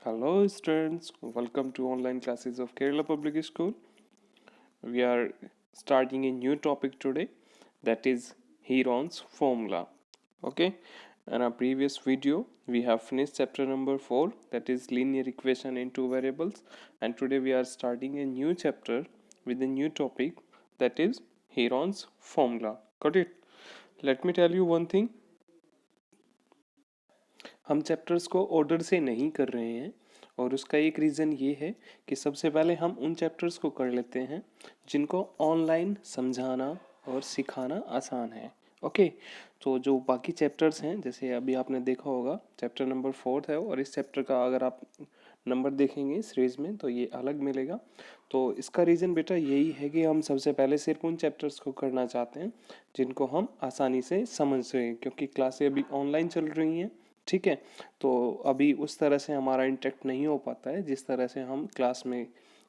Hello students, welcome to online classes of Kerala Public School. We are starting a new topic today, that is Heron's formula. Okay, in our previous video we have finished chapter number 4, that is linear equation in two variables, and today we are starting a new chapter with a new topic, that is Heron's formula. Got it? Let me tell you one thing. हम chapters को order से नहीं कर रहे हैं और उसका एक रीज़न ये है कि सबसे पहले हम उन चैप्टर्स को कर लेते हैं जिनको ऑनलाइन समझाना और सिखाना आसान है। ओके, तो जो बाकी चैप्टर्स हैं, जैसे अभी आपने देखा होगा चैप्टर नंबर 4 है, और इस चैप्टर का अगर आप नंबर देखेंगे सीरीज में तो ये अलग मिलेगा। तो इसका रीज़न बेटा यही है कि हम सबसे पहले सिर्फ उन चैप्टर्स को करना चाहते हैं जिनको हम आसानी से समझ सकें, क्योंकि क्लासें अभी ऑनलाइन चल रही हैं। ठीक है, तो अभी उस तरह से हमारा इंटरेक्ट नहीं हो पाता है जिस तरह से हम क्लास में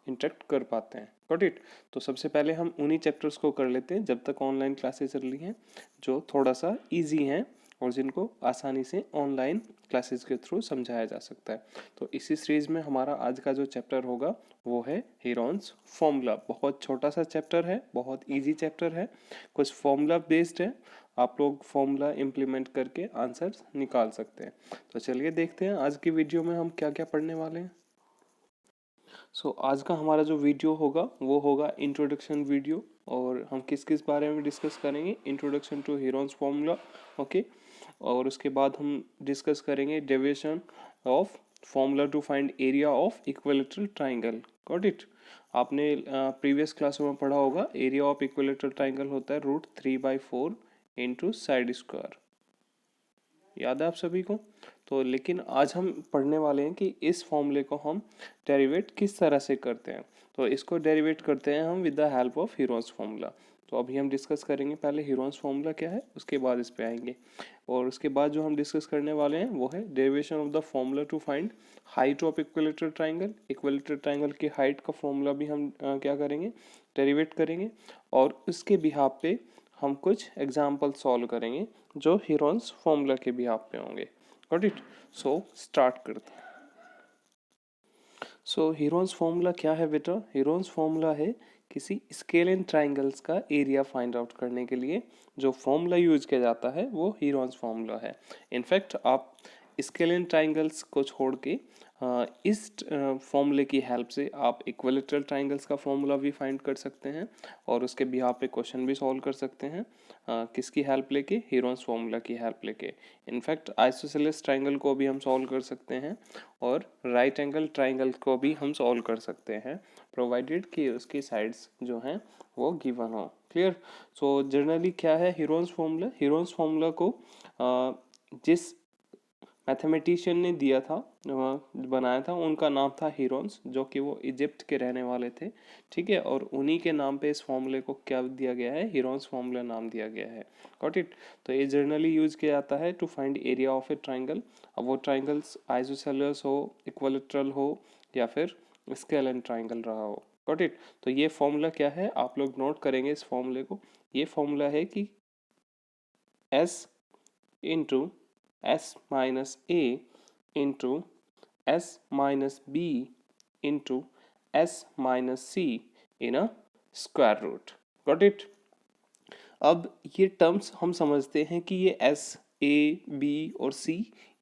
इंटरेक्ट कर पाते हैं। Got it? तो सबसे पहले हम उन्हीं चैप्टर्स को कर लेते हैं जब तक ऑनलाइन क्लासेस चल रही हैं, जो थोड़ा सा इजी हैं और जिनको आसानी से ऑनलाइन क्लासेस के थ्रू समझाया जा सकता है। तो इसी सीरीज में हमारा आज का जो चैप्टर होगा वो है हेरॉन्स फॉर्मूला। बहुत छोटा सा चैप्टर है, बहुत इजी चैप्टर है, कुछ फॉर्मूला बेस्ड है। आप लोग फॉर्मूला इम्प्लीमेंट करके आंसर्स निकाल सकते हैं। तो चलिए देखते हैं आज की वीडियो में हम क्या क्या पढ़ने वाले हैं। आज का हमारा जो वीडियो होगा वो होगा इंट्रोडक्शन वीडियो, और हम किस किस बारे में डिस्कस करेंगे? Introduction to Heron's formula. Okay, और उसके बाद हम डिस्कस करेंगे deviation of formula to find area of equilateral triangle. Got it? आपने प्रीवियस क्लासों में पढ़ा होगा एरिया ऑफ इक्विलेटरल ट्राइंगल होता है √3/4 इंटू साइड स्क्वायर। याद है आप सभी को? तो लेकिन आज हम पढ़ने वाले हैं कि इस फॉर्मूले को हम डेरिवेट किस तरह से करते हैं। तो इसको डेरिवेट करते हैं हम with the help of Heron's formula. तो अभी हम डिस्कस करेंगे पहले हीरोन्स फॉर्मूला क्या है, उसके बाद इस पे आएंगे। और उसके बाद जो हम डिस्कस करने वाले हैं वो है derivation of the formula to find height of equilateral triangle. Equilateral triangle की हाइट का फॉर्मूला भी हम क्या करेंगे? डेरिवेट करेंगे। और उसके बिहाफ पे हम कुछ एग्जाम्पल सॉल्व करेंगे जो हीरोन्स फॉर्मूला के बिहाफ पे होंगे। Got it? सो स्टार्ट करते हैं। हीरोन्स फॉर्मूला क्या है बेटा? हीरोन्स फॉर्मूला है किसी स्केल एंड ट्राइंगल्स का एरिया फाइंड आउट करने के लिए जो फॉर्मूला यूज किया जाता है वो हीरोन्स फॉर्मूला है। इनफैक्ट आप स्केल एंड ट्राइंगल्स को छोड़ के इस फॉर्मूले की हेल्प से आप इक्विलेटरल ट्राइंगल्स का फॉर्मूला भी फाइंड कर सकते हैं और उसके बिहाफ पे क्वेश्चन भी सॉल्व कर सकते हैं। किसकी हेल्प लेके? हीरोन्स फॉर्मूला की हेल्प लेके। इनफैक्ट आइसोसेलेस ट्राइंगल को भी हम सॉल्व कर सकते हैं और राइट एंगल ट्राइंगल को भी हम सॉल्व कर सकते हैं, प्रोवाइडेड कि उसकी साइड्स जो हैं वो गिवन हो। क्लियर? सो जनरली क्या है हीरोन्स फॉर्मूला? हीरोन्स फॉर्मूला को जिस मैथमेटिशियन ने दिया था, बनाया था, उनका नाम था हीरोन्स, जो कि वो इजिप्ट के रहने वाले थे। ठीक है, और उन्हीं के नाम पे इस फॉर्मूले को क्या दिया गया है? हीरोन्स फॉर्मूला नाम दिया गया है। Got it? तो ये जनरली यूज किया जाता है to find area of a triangle. अब वो ट्राइंगल्स आइसोसेलेस हो, इक्विलेटरल हो, या फिर स्केल एंड ट्राइंगल रहा हो। Got it? तो ये फॉर्मूला क्या है आप लोग नोट करेंगे इस फॉर्मूले को। ये फॉर्मूला है कि S into S minus A into S minus B into S minus C in a square root. Got it? अब ये टर्म्स हम समझते हैं कि ये S, A, B और C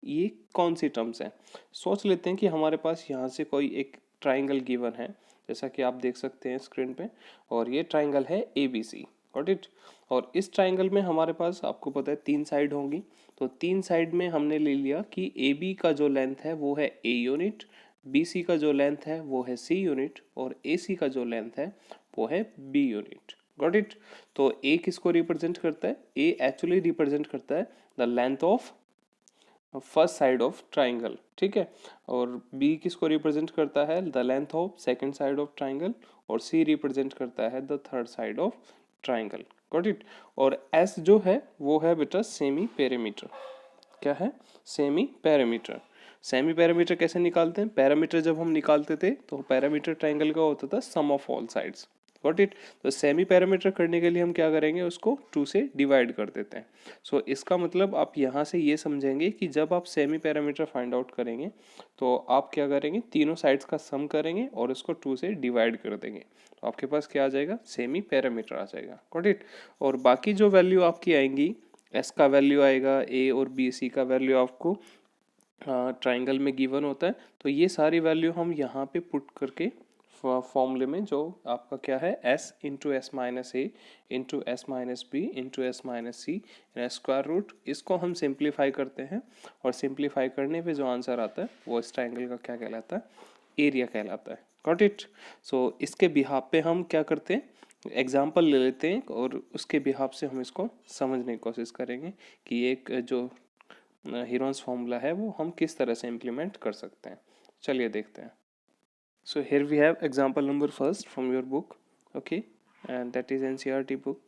ये कौन सी टर्म्स हैं। सोच लेते हैं कि हमारे पास यहाँ से कोई एक ट्राइंगल गिवन है, जैसा कि आप देख सकते हैं स्क्रीन पे, और ये ट्राइंगल है ABC। Got it? और इस ट्राइंगल में हमारे पास आपको पता है 3 साइड होंगी। तो 3 साइड में हमने ले लिया कि AB का जो लेंथ है वो है A यूनिट, BC का जो लेंथ है वो है C यूनिट, और AC का जो लेंथ है वो है B यूनिट। Got it? तो A किसको रिप्रेजेंट करता है? A एक्चुअली रिप्रेजेंट करता है the length of first side of triangle. ठीक है, और B किसको रिप्रेजेंट करता है? The length of second side of triangle, और C रिप्रेजेंट करता है the third side of triangle. Got it? और S जो है वो है बेटा सेमी पेरीमीटर। क्या है? Semi parameter. सेमी पैरामीटर कैसे निकालते हैं? पैरामीटर जब हम निकालते थे तो पैरामीटर ट्राइंगल का होता था sum of all sides. Got it. तो सेमी पैरामीटर करने के लिए हम क्या करेंगे, उसको 2 से डिवाइड कर देते हैं। सो इसका मतलब आप यहाँ से ये समझेंगे कि जब आप सेमी पैरामीटर फाइंड आउट करेंगे तो आप क्या करेंगे, तीनों साइड्स का सम करेंगे और उसको 2 से डिवाइड कर देंगे, तो आपके पास क्या आ जाएगा, सेमी पैरामीटर आ जाएगा। Got it. और बाकी जो वैल्यू आपकी आएंगी, एस का वैल्यू आएगा, ए और बी सी का वैल्यू आपको ट्राइंगल में गिवन होता है, तो ये सारी वैल्यू हम यहाँ पे पुट करके फॉर्मूले में जो आपका क्या है, s into S minus A into S minus B into S minus C square root, इसको हम सिंप्लीफाई करते हैं और सिंप्लीफाई करने पे जो आंसर आता है वो इस ट्राइंगल का क्या कहलाता है, एरिया कहलाता है। Got it. सो इसके बिहाफ पे हम क्या करते हैं, एग्जाम्पल ले लेते हैं और उसके बिहाफ से हम इसको समझने की कोशिश करेंगे कि एक जो हीरोन्स फॉर्मूला है वो हम किस तरह से इम्प्लीमेंट कर सकते हैं। चलिए देखते हैं। So here we have example number first from your book, okay, and that is NCERT book.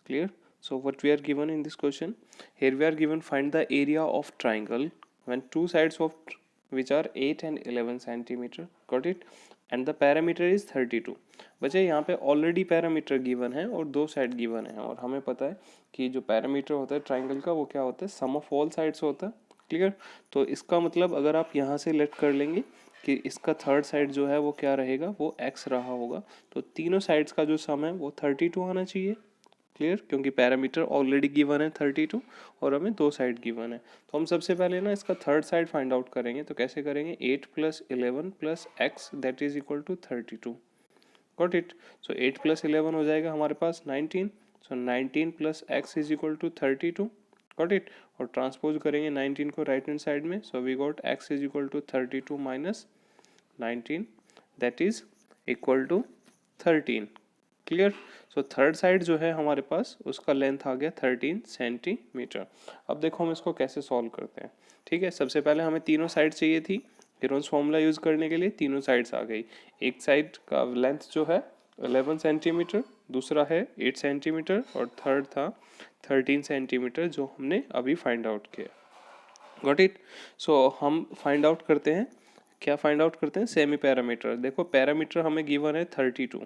Clear? So what we are given in this question, here we are given find the area of triangle when two sides of which are 8 and 11 centimeter. Got it? And the parameter is 32. बच्चे यहाँ पे already parameter given है और दो side given है, और हमें पता है कि जो पैरामीटर होता है ट्राइंगल का वो क्या होता है, सम ऑफ ऑल साइड्स होता है। क्लियर? तो इसका मतलब अगर आप यहाँ से लेट कर लेंगे कि इसका थर्ड साइड जो है वो क्या रहेगा, वो x रहा होगा, तो तीनों साइड्स का जो सम है वो 32 आना चाहिए। क्लियर? क्योंकि पैरामीटर ऑलरेडी गिवन है 32 और हमें दो साइड गिवन है, तो हम सबसे पहले ना इसका थर्ड साइड फाइंड आउट करेंगे। तो कैसे करेंगे, 8 plus 11 plus x that is equal to 32। Got it. So 8 plus 11 हो जाएगा हमारे पास 19। So 19 plus x is equal to 32। Got it. और ट्रांसपोज करेंगे 19 को राइट हैंड साइड में, so we got x is equal to 32 minus 19 that is equal to 13। Clear? So third side जो है हमारे पास उसका लेंथ आ गया 13 सेंटीमीटर। अब देखो हम इसको कैसे सॉल्व करते हैं। ठीक है, सबसे पहले हमें तीनों साइड चाहिए थी, हीरोन्स फॉर्मूला यूज करने के लिए तीनों साइड्स आ गई। एक साइड का लेंथ जो है 11 सेंटीमीटर, दूसरा है 8 सेंटीमीटर और थर्ड था 13 सेंटीमीटर जो हमने अभी फाइंड आउट किया। Got it. सो हम फाइंड आउट करते हैं, क्या फाइंड आउट करते हैं, सेमी पैरामीटर। देखो पैरामीटर हमें गिवन है 32,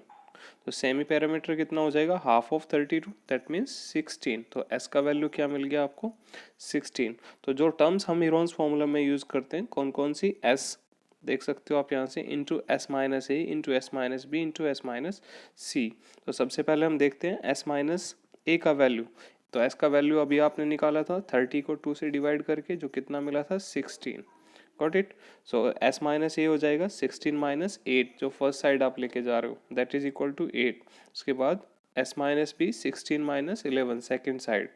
तो सेमी पैरामीटर कितना हो जाएगा, हाफ ऑफ 32 दैट मीन्स 16। तो एस का वैल्यू क्या मिल गया आपको, 16। तो जो टर्म्स हम हीरोन्स फॉर्मूला में यूज करते हैं कौन कौन सी, एस देख सकते हो आप यहाँ से, into S minus A into S minus B into S minus C. तो सबसे पहले हम देखते हैं एस माइनस ए का वैल्यू। तो एस का वैल्यू अभी आपने निकाला था 30 को 2 से डिवाइड करके, जो कितना मिला था 16। Got it. So S minus A हो जाएगा 16 माइनस 8, जो फर्स्ट साइड आप लेके जा रहे हो दैट इज इक्वल टू 8। उसके बाद S minus B 16 minus 11 second side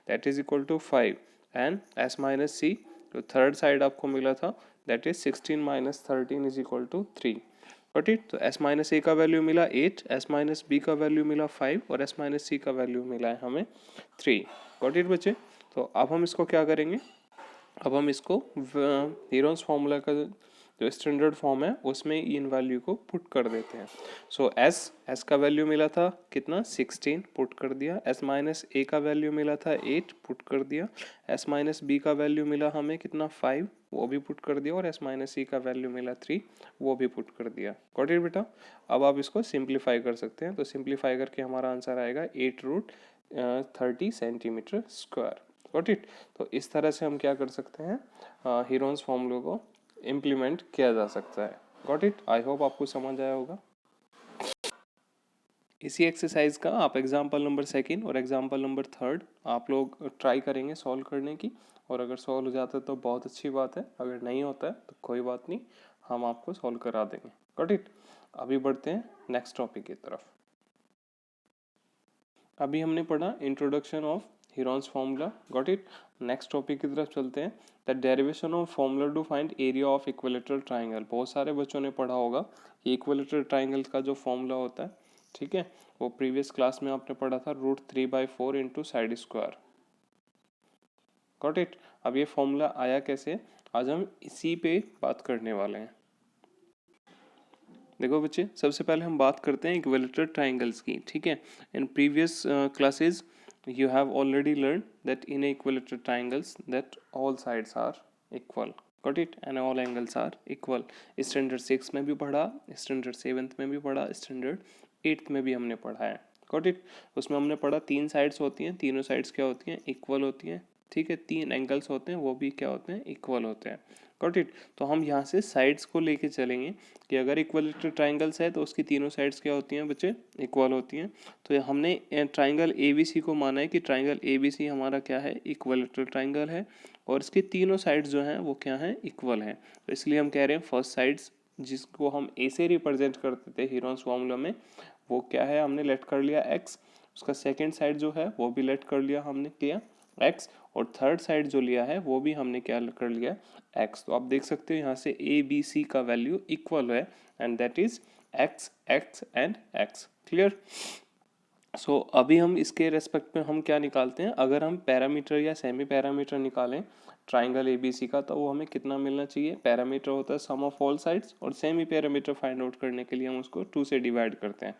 that is equal to 5, and S minus C जो थर्ड साइड आपको मिला था that is 16 minus 13 is equal to 3। Got it. तो एस माइनस ए का value मिला 8, S minus B का value मिला 5 और एस माइनस सी का वैल्यू मिला है हमें 3। गॉट इट बच्चे। तो अब हम इसको क्या करेंगे, अब हम इसको हीरोन्स फार्मूला का जो स्टैंडर्ड फॉर्म है उसमें इन वैल्यू को पुट कर देते हैं। सो एस का वैल्यू मिला था कितना 16, पुट कर दिया। एस माइनस ए का वैल्यू मिला था 8, पुट कर दिया। एस माइनस बी का वैल्यू मिला हमें कितना 5, वो भी पुट कर दिया। और एस माइनस सी का वैल्यू मिला 3, वो भी पुट कर दिया। गॉट इट बेटा। अब आप इसको सिंप्लीफाई कर सकते हैं, तो सिंप्लीफाई करके हमारा आंसर आएगा 8 root 30 centimetre square. Got it. तो इस तरह से हम क्या कर सकते हैं, हीरोन्स फॉर्मूले को इम्प्लीमेंट किया जा सकता है। Got it. आई होप आपको समझ आया होगा। इसी एक्सरसाइज का आप एग्जाम्पल नंबर सेकंड और एग्जाम्पल नंबर थर्ड आप लोग ट्राई करेंगे सॉल्व करने की, और अगर सॉल्व हो जाता है तो बहुत अच्छी बात है, अगर नहीं होता है तो कोई बात नहीं, हम आपको सॉल्व करा देंगे। Got it. अभी बढ़ते हैं नेक्स्ट टॉपिक की तरफ। अभी हमने पढ़ा introduction of Heron's formula. Got it. Next topic की तरफ चलते हैं, the derivation of formula to find area of equilateral triangle. बहुत सारे बच्चों ने पढ़ा होगा कि इक्विलेटरल ट्राइंगल का जो फॉर्मूला होता है, ठीक है, वो प्रीवियस क्लास में आपने पढ़ा था √3/4 into side square. Got it. अब ये फॉर्मूला आया कैसे, आज हम इसी पे बात करने वाले हैं। देखो बच्चे, सबसे पहले हम बात करते हैं इक्विलेटरल ट्राइंगल्स की। ठीक है, in previous classes you have already learned that in equilateral triangles that all sides are equal. Got it? And all angles are equal. Standard 6 में भी पढ़ा, स्टैंडर्ड 7th में भी पढ़ा, स्टैंडर्ड 8th में भी हमने पढ़ा है, गॉट इट। उसमें हमने पढ़ा 3 साइड्स होती हैं, तीनों साइड्स क्या होती हैं, इक्वल होती हैं, ठीक है। 3 एंगल्स होते हैं, वो भी क्या होते हैं, इक्वल होते हैं, गॉट इट। तो हम यहाँ से साइड्स को लेके चलेंगे कि अगर इक्वलेटरल ट्राइंगल्स है तो उसकी तीनों साइड्स क्या होती हैं बच्चे, इक्वल होती हैं। तो हमने ट्राइंगल ABC को माना है कि ट्राइंगल ABC हमारा क्या है, इक्वलेटरल ट्राइंगल है, और इसकी तीनों साइड्स जो हैं वो क्या हैं, इक्वल हैं। तो इसलिए हम कह रहे हैं फर्स्ट साइड्स जिसको हम ए से रिप्रेजेंट करते थे हीरोन्स फॉर्मूला में, वो क्या है, हमने लेट कर लिया x। उसका सेकेंड साइड जो है वो भी लेट कर लिया हमने, किया x। और थर्ड साइड जो लिया है वो भी हमने क्या कर लिया, x। तो आप देख सकते हो यहाँ से ABC का वैल्यू इक्वल है, and that is x, x and x, clear. So अभी हम इसके रेस्पेक्ट में हम क्या निकालते हैं, अगर हम पैरामीटर या सेमी पैरामीटर निकालें ट्राइंगल ABC का, तो वो हमें कितना मिलना चाहिए। पैरामीटर होता है सम ऑफ ऑल साइड्स, और सेमी पैरामीटर फाइंड आउट करने के लिए हम उसको 2 से डिवाइड करते हैं,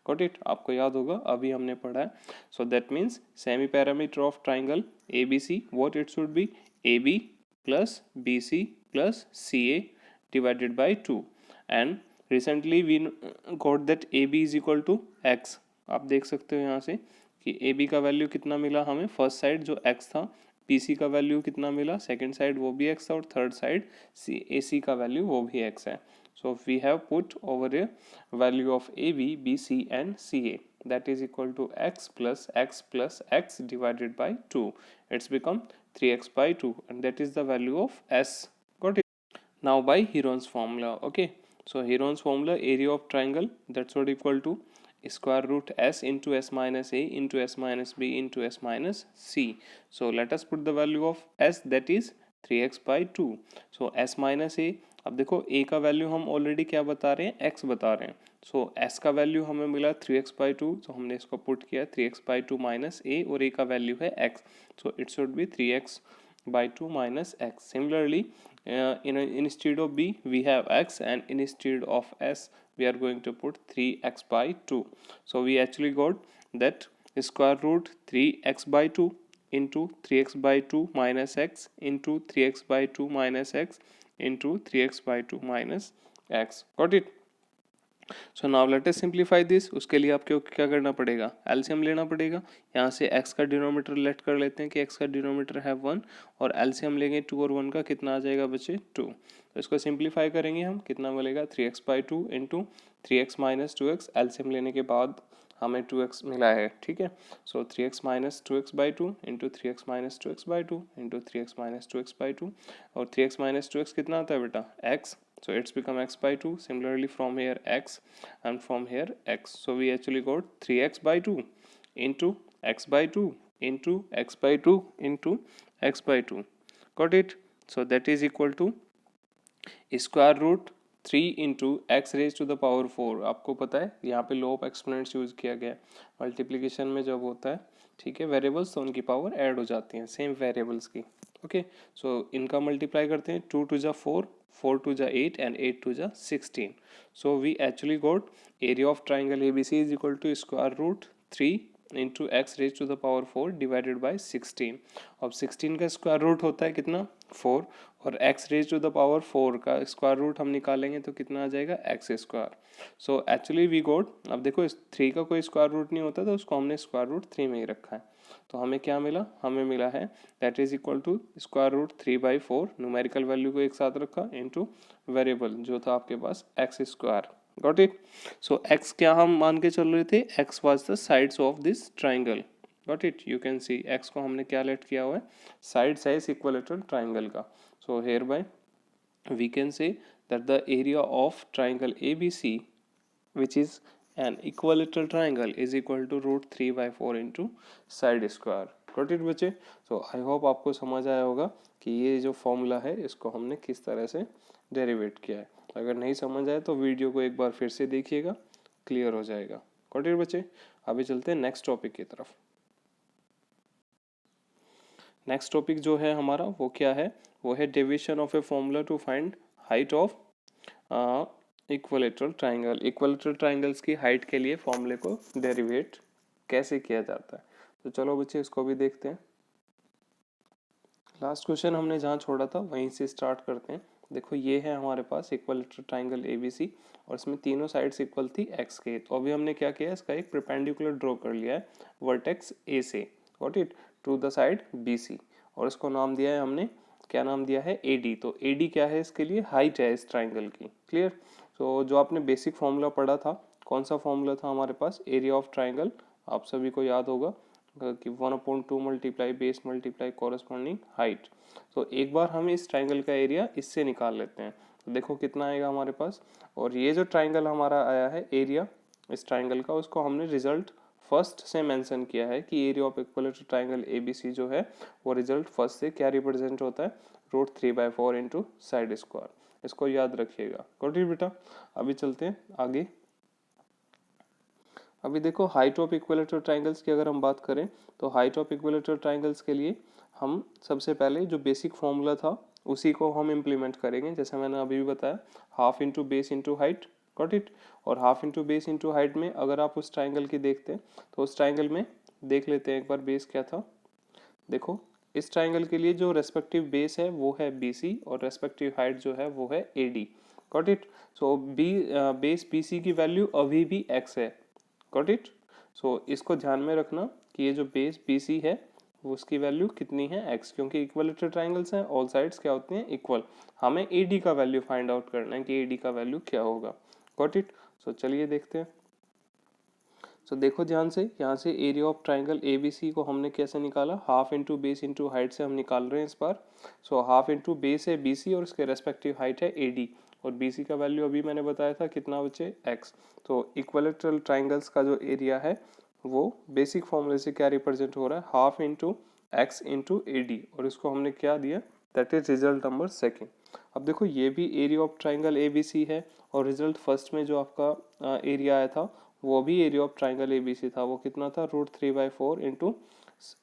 गॉट इट। आपको याद होगा अभी हमने पढ़ा है। सो that means semi parameter of triangle ABC, what it should be, AB plus BC plus CA divided by 2, and recently we got that AB is equal to x। आप देख सकते हो यहाँ से कि AB का वैल्यू कितना मिला हमें, फर्स्ट साइड जो x था, BC का वैल्यू कितना मिला, सेकंड साइड वो भी x था, और थर्ड साइड AC का वैल्यू वो भी x है। So we have put over a value of AB, BC and CA, that is equal to x plus x divided by 2. It's become 3x by 2, and that is the value of S. Got it? Now by Heron's formula, okay. So Heron's formula, area of triangle, that's what equal to square root S into S minus A into S minus B into S minus C. So let us put the value of S, that is 3x by 2. So S minus A, अब देखो A का value हम already क्या बता रहे हैं, x बता रहे हैं। सो S का वैल्यू हमें मिला 3x by 2, तो हमने इसको पुट किया 3x by 2 माइनस A, और A का वैल्यू है x, so it should be 3x by 2 minus x. Similarly, instead of B we have x, and instead of S we are going to put 3x by 2. So we actually got that square root 3x by 2 into 3x by 2 minus x into 3x by 2 minus x into 3x by 2 minus x. Got it? So now let us simplify this. उसके लिए आपको क्या करना पड़ेगा, LCM लेना पड़ेगा। यहाँ से x का डिनोमीटर लेट कर लेते हैं कि x का डिनोमीटर है 1, और एलसीएम लेंगे 2 और 1 का, कितना आ जाएगा बच्चे 2। तो इसको सिंप्लीफाई करेंगे हम, कितना मिलेगा 3x by 2 into 3x minus 2x, LCM लेने के बाद हमें 2x मिला है, ठीक है। सो 3x minus 2x by 2 into 3x minus 2x by 2 into 3x minus 2x by 2, और 3x माइनस 2x कितना आता है बेटा, x। So it's become x by 2. Similarly from here x, and from here x. So we actually got 3x by 2 into x by 2 into x by 2 into x by 2. Got it? So that is equal to square root 3 into x raised to the power 4। आपको पता है यहाँ पे लो of exponents use किया गया है। Multiplication में जब होता है, ठीक है, वेरिएबल्स, तो उनकी पावर ऐड हो जाती हैं सेम वेरिएबल्स की। ओके, सो इनका मल्टीप्लाई करते हैं, 2 टू जा 4, 4 to the 8 and 8 to the 16. So we actually got area of triangle ABC is equal to square root 3 into x raised to the power 4 divided by 16. अब 16 का square root होता है कितना, 4, और x raised to the power 4 का square root हम निकालेंगे तो कितना आ जाएगा, x square. So actually we got, अब देखो इस 3 का कोई स्क्वायर रूट नहीं होता, तो उसको हमने स्क्वायर रूट 3 में ही रखा है। तो हमें क्या मिला, हमें मिला है that is equal to square root 3 by 4, numerical value को एक साथ रखा, इनटू वेरिएबल जो था आपके पास X square. Got it? So X क्या हम मान के चल रहे थे, X was the sides of this triangle. Got it? You can see X को हमने क्या लेट किया हुआ है, साइड्स है इस इक्विलेटरल ट्राइंगल का। So here bye we can say that the area of triangle ABC, which is an equilateral triangle, is equal to root 3 by 4 into side square. Got it बच्चे? So I hope आपको समझ आया होगा कि ये जो formula है इसको हमने किस तरह से डेरिवेट किया है। अगर नहीं समझ आए तो वीडियो को एक बार फिर से देखिएगा, क्लियर हो जाएगा। Got it बच्चे? अभी चलते हैं नेक्स्ट टॉपिक की तरफ। नेक्स्ट टॉपिक जो है हमारा वो क्या है, वो है deviation of a formula to find height of equilateral triangle. Equilateral triangles की हाइट के लिए फॉर्मूले को डेरिवेट कैसे किया जाता है, तो चलो बच्चे इसको भी देखते हैं। लास्ट क्वेश्चन हमने जहाँ छोड़ा था वहीं से स्टार्ट करते हैं। देखो ये है हमारे पास इक्विलेटरल ट्राइंगल ABC और इसमें तीनों साइड्स इक्वल थी x के। तो अभी हमने क्या किया, इसका एक परपेंडिकुलर ड्रॉ कर लिया है वर्टेक्स A से, got it, to the side BC, और इसको नाम दिया है हमने, क्या नाम दिया है, AD। तो AD क्या है, इसके लिए हाइट है इस ट्राइंगल की। क्लियर। तो जो आपने बेसिक फॉर्मूला पढ़ा था, कौन सा फॉर्मूला था हमारे पास, एरिया ऑफ ट्राइंगल, आप सभी को याद होगा कि 1/2 multiply base multiply corresponding height. तो एक बार हम इस ट्राइंगल का एरिया इससे निकाल लेते हैं, तो देखो कितना आएगा हमारे पास। और ये जो ट्राइंगल हमारा आया है एरिया इस ट्राइंगल का, उसको हमने रिजल्ट फर्स्ट से मेंशन किया है कि area of equilateral triangle ABC जो है वो रिजल्ट फर्स्ट से क्या रिप्रेजेंट होता है, √3/4 इंटू साइड स्क्वायर। इसको याद रखिएगा, गॉट इट बेटा। अभी चलते हैं आगे। अभी देखो हाइट ऑफ इक्विलेटरल ट्राइंगल्स की अगर हम बात करें, तो हाइट ऑफ इक्विलेटरल ट्राइंगल्स के लिए हम सबसे पहले जो बेसिक फॉर्मूला था उसी को हम इम्प्लीमेंट करेंगे, जैसे मैंने अभी भी बताया, half into base into height, got it. और half into base into height में अगर आप उस ट्राइंगल की देखते हैं तो उस ट्राइंगल में देख लेते हैं एक बार बेस क्या था। देखो इस ट्राइंगल के लिए जो रेस्पेक्टिव बेस है वो है BC और रेस्पेक्टिव हाइट जो है वो है AD, got it. So base BC की वैल्यू अभी भी x है, गॉट इट। सो इसको ध्यान में रखना कि ये जो बेस BC है वो उसकी वैल्यू कितनी है, x, क्योंकि इक्विलेटरल ट्राइंगल्स हैं, ऑल साइड्स क्या होती हैं, इक्वल। हमें AD का वैल्यू फाइंड आउट करना है कि AD का वैल्यू क्या होगा, गॉट इट। सो चलिए देखते हैं। सो देखो ध्यान से, यहाँ से एरिया ऑफ ट्राइंगल ABC को हमने कैसे निकाला, half into base into height से हम निकाल रहे हैं इस बार। सो हाफ इंटू बेस है BC और उसके रेस्पेक्टिव हाइट है AD, और BC का वैल्यू अभी मैंने बताया था कितना बचे, x। तो इक्विलेटरल ट्राइंगल्स का जो एरिया है वो बेसिक फॉर्मूले से क्या रिप्रेजेंट हो रहा है, half into x into AD, और इसको हमने क्या दिया, that is result number second. अब देखो ये भी एरिया ऑफ ट्राइंगल ABC है, और रिजल्ट फर्स्ट में जो आपका एरिया आया था वो भी एरिया ऑफ ट्राइंगल ABC था, वो कितना था, √3/4 into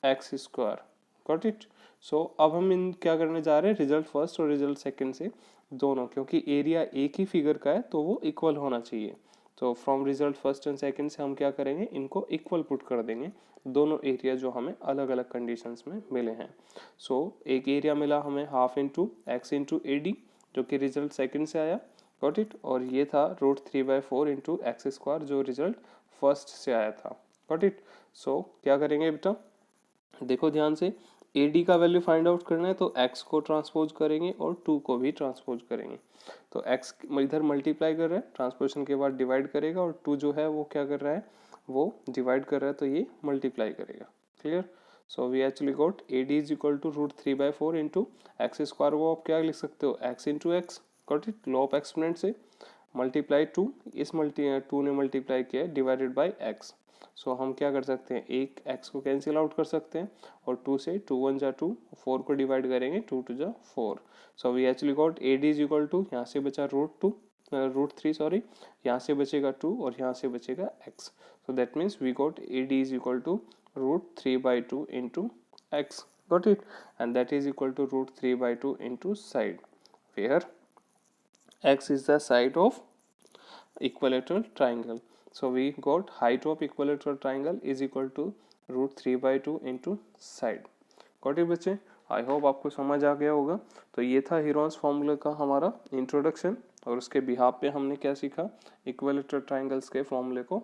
x square, got it. So अब हम इन क्या करने जा रहे हैं, रिजल्ट फर्स्ट और रिजल्ट सेकंड से दोनों, क्योंकि एरिया एक ही फिगर का है तो वो इक्वल होना चाहिए। तो from result first and second से हम क्या करेंगे, इनको इक्वल पुट कर देंगे, दोनों एरिया जो हमें अलग अलग कंडीशंस में मिले हैं। सो एक एरिया मिला हमें half into x into AD, जो कि रिजल्ट सेकंड से आया, गॉट इट। और ये था √3/4 इंटू एक्स स्क्वायर जो रिजल्ट फर्स्ट से आया था, गॉट इट। सो क्या करेंगे बेटा, देखो ध्यान से, AD का वैल्यू फाइंड आउट करना है तो x को ट्रांसपोज करेंगे और 2 को भी ट्रांसपोज करेंगे। तो x इधर मल्टीप्लाई कर रहा है, ट्रांसपोजिशन के बाद डिवाइड करेगा, और 2 जो है वो क्या कर रहा है, वो डिवाइड कर रहा है तो ये मल्टीप्लाई करेगा, clear. So we actually got AD is equal to √3/4 into x square, वो आप क्या लिख सकते हो, x into x, got it, law of exponent से मल्टीप्लाई 2, इस 2 ने मल्टीप्लाई किया है डिवाइडेड बाई एक्स। सो हम क्या कर सकते हैं, एक x को कैंसिल आउट कर सकते हैं, और 2 से 2 1 जा 2, 4 को डिवाइड करेंगे 2 2 जा 4। So we actually got AD is equal to, यहाँ से बचा √3 सॉरी, यहाँ से बचेगा 2 और यहाँ से बचेगा x। So that means we got AD is equal to √3/2 into x, got it, and that is equal to √3/2 into side, where x is the side of equilateral triangle. So we got height of equilateral triangle is equal to √3/2 into side. Got it बच्चे, I hope आपको समझ आ गया होगा। तो ये था Heron's formula का हमारा इंट्रोडक्शन, और उसके बिहाफ पे हमने क्या सीखा, इक्विलेटरल ट्राइंगल्स के फॉर्मूले को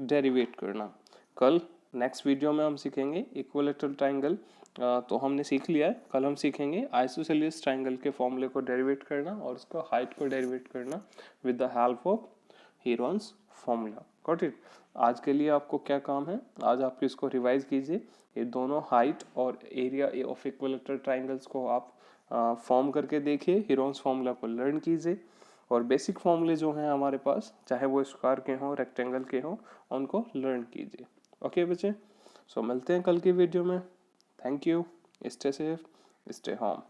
डेरिवेट करना। कल नेक्स्ट वीडियो में हम सीखेंगे इक्विलेटरल ट्राइंगल, तो हमने सीख लिया है, कल हम सीखेंगे आइसोसेलेस ट्राइंगल के फॉर्मूले को डेरिवेट करना और उसका हाइट को डेरिवेट करना with the help of Heron's formula, got it. आज के लिए आपको क्या काम है, आज आप इसको रिवाइज कीजिए, ये दोनों हाइट और एरिया ऑफ इक्विलेटरल ट्राइंगल्स को आप फॉर्म करके देखिए, हीरोन्स फॉर्मूला को लर्न कीजिए, और बेसिक फॉर्मूले जो हैं हमारे पास, चाहे वो स्क्वायर के हों रेक्टेंगल के हों, उनको लर्न कीजिए। ओके बच्चे, सो मिलते हैं कल की वीडियो में। Thank you, stay safe, stay home.